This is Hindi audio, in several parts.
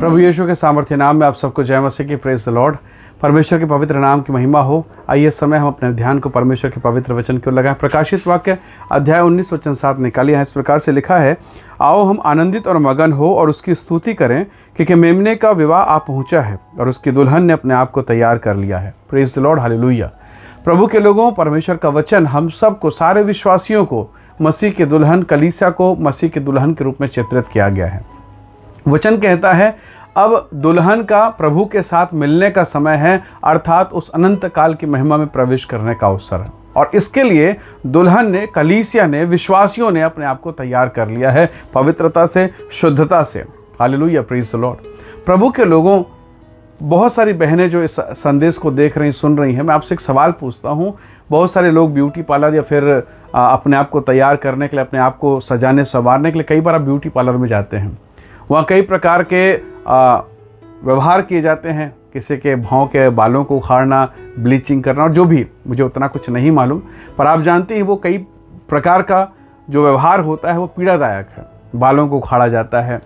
प्रभु यीशु के सामर्थ्य नाम में आप सबको जय मसीह की। Praise the Lord. परमेश्वर के पवित्र नाम की महिमा हो। आइए समय हम अपने ध्यान को परमेश्वर के पवित्र वचन की ओर लगाएं। प्रकाशित वाक्य अध्याय 19 वचन 7 निकालिए। यहाँ इस प्रकार से लिखा है, आओ हम आनंदित और मगन हो और उसकी स्तुति करें, क्योंकि मेमने का विवाह आ पहुँचा है और उसकी दुल्हन ने अपने आप को तैयार कर लिया है। Praise the Lord, hallelujah. प्रभु के लोगों, परमेश्वर का वचन हम सबको, सारे विश्वासियों को मसीह के दुल्हन, कलीसिया को मसीह के दुल्हन के रूप में चित्रित किया गया है। वचन कहता है अब दुल्हन का प्रभु के साथ मिलने का समय है, अर्थात उस अनंत काल की महिमा में प्रवेश करने का अवसर है। और इसके लिए दुल्हन ने, कलीसिया ने, विश्वासियों ने अपने आप को तैयार कर लिया है, पवित्रता से, शुद्धता से। Hallelujah, praise the Lord. प्रभु के लोगों, बहुत सारी बहनें जो इस संदेश को देख रही, सुन रही हैं, मैं आपसे एक सवाल पूछता हूँ। बहुत सारे लोग ब्यूटी पार्लर या फिर अपने आप को तैयार करने के लिए, अपने आप को सजाने संवारने के लिए कई बार आप ब्यूटी पार्लर में जाते हैं। वहाँ कई प्रकार के व्यवहार किए जाते हैं। किसी के भाव के बालों को उखाड़ना, ब्लीचिंग करना, और जो भी, मुझे उतना कुछ नहीं मालूम, पर आप जानते हैं वो कई प्रकार का जो व्यवहार होता है वो पीड़ादायक है। बालों को उखाड़ा जाता है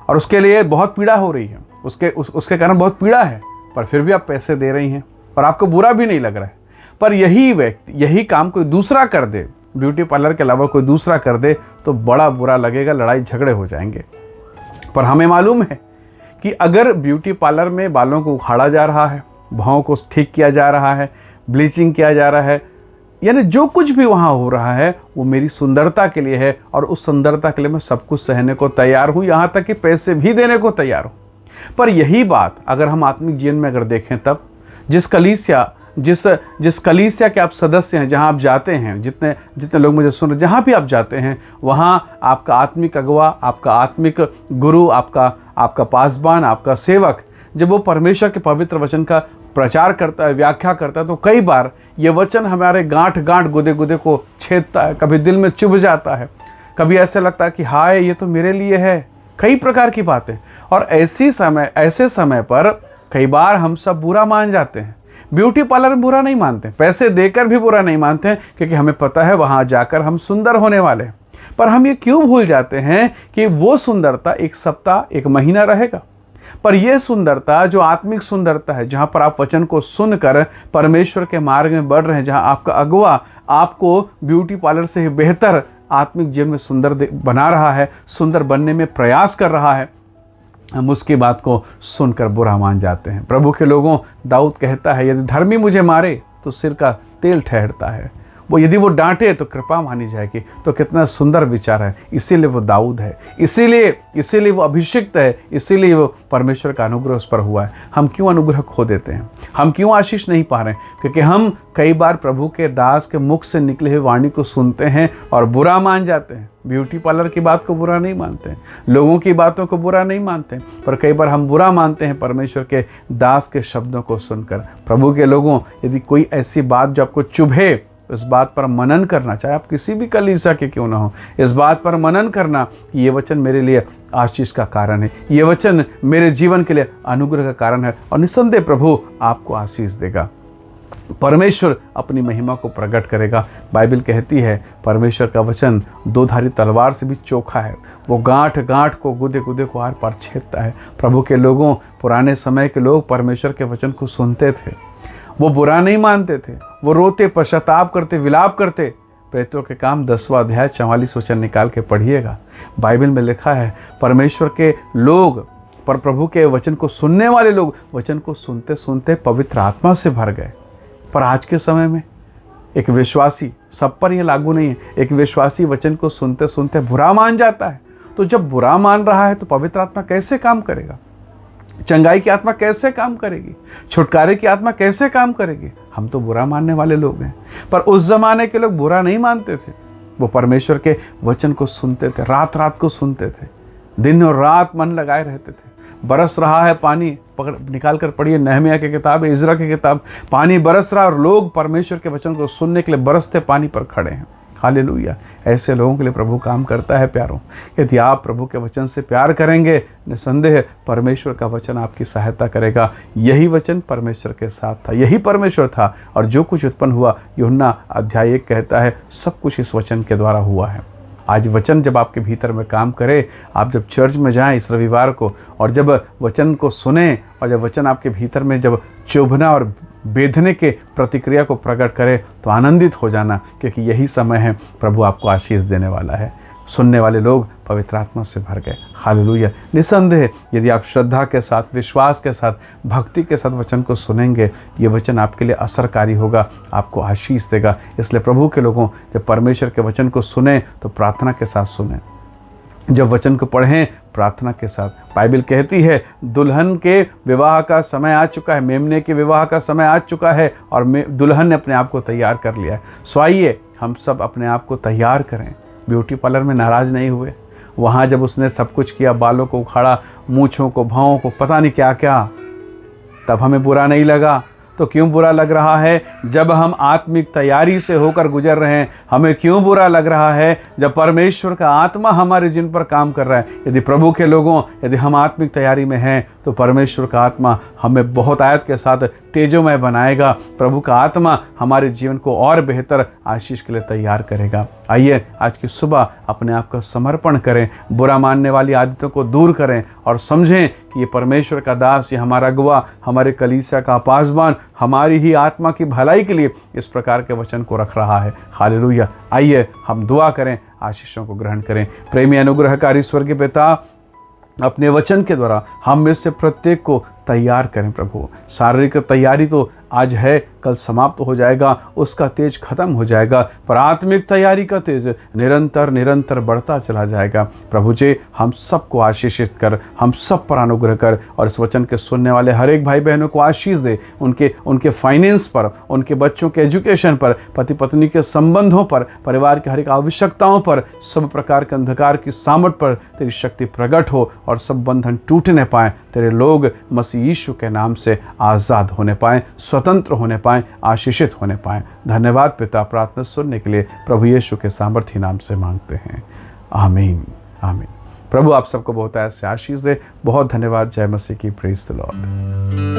और उसके लिए बहुत पीड़ा हो रही है, उसके कारण बहुत पीड़ा है, पर फिर भी आप पैसे दे रही हैं और आपको बुरा भी नहीं लग रहा है। पर यही व्यक्ति, यही काम कोई दूसरा कर दे, ब्यूटी पार्लर के अलावा कोई दूसरा कर दे, तो बड़ा बुरा लगेगा, लड़ाई झगड़े हो जाएंगे। पर हमें मालूम है कि अगर ब्यूटी पार्लर में बालों को उखाड़ा जा रहा है, भावों को ठीक किया जा रहा है, ब्लीचिंग किया जा रहा है, यानी जो कुछ भी वहाँ हो रहा है वो मेरी सुंदरता के लिए है, और उस सुंदरता के लिए मैं सब कुछ सहने को तैयार हूँ, यहाँ तक कि पैसे भी देने को तैयार हूँ। पर यही बात अगर हम आत्मिक जीवन में अगर देखें, तब जिस कलीसिया के आप सदस्य हैं, जहां आप जाते हैं, जितने लोग मुझे सुन रहे, जहां भी आप जाते हैं, वहां आपका आत्मिक अगुवा, आपका आत्मिक गुरु, आपका पासबान, आपका सेवक, जब वो परमेश्वर के पवित्र वचन का प्रचार करता है, व्याख्या करता है, तो कई बार ये वचन हमारे गांठ गुदे को छेदता है। कभी दिल में चुभ जाता है, कभी ऐसे लगता है कि हाय, ये तो मेरे लिए है। कई प्रकार की बातें, और ऐसे समय पर कई बार हम सब बुरा मान जाते हैं। ब्यूटी पार्लर में बुरा नहीं मानते, पैसे देकर भी बुरा नहीं मानते, क्योंकि हमें पता है वहां जाकर हम सुंदर होने वाले हैं। पर हम ये क्यों भूल जाते हैं कि वो सुंदरता एक सप्ताह, एक महीना रहेगा। पर यह सुंदरता जो आत्मिक सुंदरता है, जहां पर आप वचन को सुनकर परमेश्वर के मार्ग में बढ़ रहे हैं, जहां आपका अगुवा आपको ब्यूटी पार्लर से बेहतर आत्मिक जीवन में सुंदर बना रहा है, सुंदर बनने में प्रयास कर रहा है, हम उसकी बात को सुनकर बुरा मान जाते हैं। प्रभु के लोगों, दाऊद कहता है, यदि धर्मी मुझे मारे तो सिर का तेल ठहरता है, यदि वो डांटे तो कृपा मानी जाएगी। तो कितना सुंदर विचार है। इसीलिए वो दाऊद है, इसीलिए वो अभिषिक्त है, इसीलिए वो परमेश्वर का अनुग्रह उस पर हुआ है। हम क्यों अनुग्रह खो देते हैं? हम क्यों आशीष नहीं पा रहे हैं? क्योंकि हम कई बार प्रभु के दास के मुख से निकले हुए वाणी को सुनते हैं और बुरा मान जाते हैं। ब्यूटी पार्लर की बात को बुरा नहीं मानते हैं, लोगों की बातों को बुरा नहीं मानते हैं, पर कई बार हम बुरा मानते हैं परमेश्वर के दास के शब्दों को सुनकर। प्रभु के लोगों, यदि कोई ऐसी बात जो आपको चुभे, इस बात पर मनन करना, चाहे आप किसी भी कलीसिया के क्यों ना हो, इस बात पर मनन करना कि ये वचन मेरे लिए आशीष का कारण है, ये वचन मेरे जीवन के लिए अनुग्रह का कारण है, और निसंदेह प्रभु आपको आशीष देगा। परमेश्वर अपनी महिमा को प्रकट करेगा। बाइबल कहती है परमेश्वर का वचन दो-धारी तलवार से भी चोखा है, वो गांठ को, गुदे को आर पार छेदता है। प्रभु के लोगों, पुराने समय के लोग परमेश्वर के वचन को सुनते थे, वो बुरा नहीं मानते थे, वो रोते, पश्चाताप करते, विलाप करते। प्रेरितों के काम 10वां अध्याय 44 वचन निकाल के पढ़िएगा। बाइबल में लिखा है परमेश्वर के लोग, पर प्रभु के वचन को सुनने वाले लोग वचन को सुनते सुनते पवित्र आत्मा से भर गए। पर आज के समय में एक विश्वासी, सब पर यह लागू नहीं है, एक विश्वासी वचन को सुनते सुनते बुरा मान जाता है। तो जब बुरा मान रहा है तो पवित्र आत्मा कैसे काम करेगा? चंगाई की आत्मा कैसे काम करेगी? छुटकारे की आत्मा कैसे काम करेगी? हम तो बुरा मानने वाले लोग हैं। पर उस जमाने के लोग बुरा नहीं मानते थे, वो परमेश्वर के वचन को सुनते थे, रात को सुनते थे, दिन और रात मन लगाए रहते थे। बरस रहा है पानी, निकाल कर पढ़िए नहमिया की किताब, इज़रा की किताब। पानी बरस रहा और लोग परमेश्वर के वचन को सुनने के लिए बरसते पानी पर खड़े हैं। हालेलुया। ऐसे लोगों के लिए प्रभु काम करता है। प्यारों, यदि आप प्रभु के वचन से प्यार करेंगे, निसंदेह परमेश्वर का वचन आपकी सहायता करेगा। यही वचन परमेश्वर के साथ था, यही परमेश्वर था, और जो कुछ उत्पन्न हुआ, यूहन्ना अध्याय 1 कहता है, सब कुछ इस वचन के द्वारा हुआ है। आज वचन जब आपके भीतर में काम करे, आप जब चर्च में जाएं इस रविवार को और जब वचन को सुने और जब वचन आपके भीतर में जब चुभना और बेधने के प्रतिक्रिया को प्रकट करे तो आनंदित हो जाना, क्योंकि यही समय है प्रभु आपको आशीष देने वाला है। सुनने वाले लोग पवित्र आत्मा से भर गए। हालेलुया। निसंदेह यदि आप श्रद्धा के साथ, विश्वास के साथ, भक्ति के साथ वचन को सुनेंगे, ये वचन आपके लिए असरकारी होगा, आपको आशीष देगा। इसलिए प्रभु के लोगों, जब परमेश्वर के वचन को सुने तो प्रार्थना के साथ सुने, जब वचन को पढ़ें प्रार्थना के साथ। बाइबल कहती है दुल्हन के विवाह का समय आ चुका है, मेमने के विवाह का समय आ चुका है और दुल्हन ने अपने आप को तैयार कर लिया है। सो आइए हम सब अपने आप को तैयार करें। ब्यूटी पार्लर में नाराज़ नहीं हुए, वहाँ जब उसने सब कुछ किया, बालों को उखाड़ा, मूँछों को, भावों को, पता नहीं क्या क्या, तब हमें बुरा नहीं लगा। तो क्यों बुरा लग रहा है जब हम आत्मिक तैयारी से होकर गुजर रहे हैं? हमें क्यों बुरा लग रहा है जब परमेश्वर का आत्मा हमारे जिन पर काम कर रहा है? यदि प्रभु के लोगों, यदि हम आत्मिक तैयारी में हैं तो परमेश्वर का आत्मा हमें बहुत आयत के साथ तेजोमय बनाएगा। प्रभु का आत्मा हमारे जीवन को और बेहतर आशीष के लिए तैयार करेगा। आइए आज की सुबह अपने आप का समर्पण करें, बुरा मानने वाली आदतों को दूर करें और समझें कि ये परमेश्वर का दास, ये हमारा अगुआ, हमारे कलीसिया का पासबान हमारी ही आत्मा की भलाई के लिए इस प्रकार के वचन को रख रहा है। हालेलुया। आइए हम दुआ करें, आशीषों को ग्रहण करें। प्रेमी अनुग्रहकारी स्वर्गीय पिता, अपने वचन के द्वारा हम में से प्रत्येक को तैयार करें प्रभु। शारीरिक तैयारी तो आज है, कल समाप्त हो जाएगा, उसका तेज खत्म हो जाएगा, पर आत्मिक तैयारी का तेज निरंतर निरंतर बढ़ता चला जाएगा। प्रभु जी हम सबको आशीषित कर, हम सब पर अनुग्रह कर और इस वचन के सुनने वाले हर एक भाई बहनों को आशीष दे। उनके फाइनेंस पर, उनके बच्चों के एजुकेशन पर, पति पत्नी के संबंधों पर, परिवार की हर एक आवश्यकताओं पर, सब प्रकार के अंधकार की सामर्थ पर तेरी शक्ति प्रकट हो और सब बंधन टूटने पाए। तेरे लोग मसीह यीशु के नाम से आज़ाद होने पाएँ, स्वतंत्र होने पाएँ, आशीषित होने पाएँ। धन्यवाद पिता, प्रार्थना सुनने के लिए प्रभु यीशु के सामर्थी नाम से मांगते हैं। आमीन आमीन। प्रभु आप सबको बहुत ऐसे आशीष दे। बहुत धन्यवाद। जय मसीह की। Praise the Lord.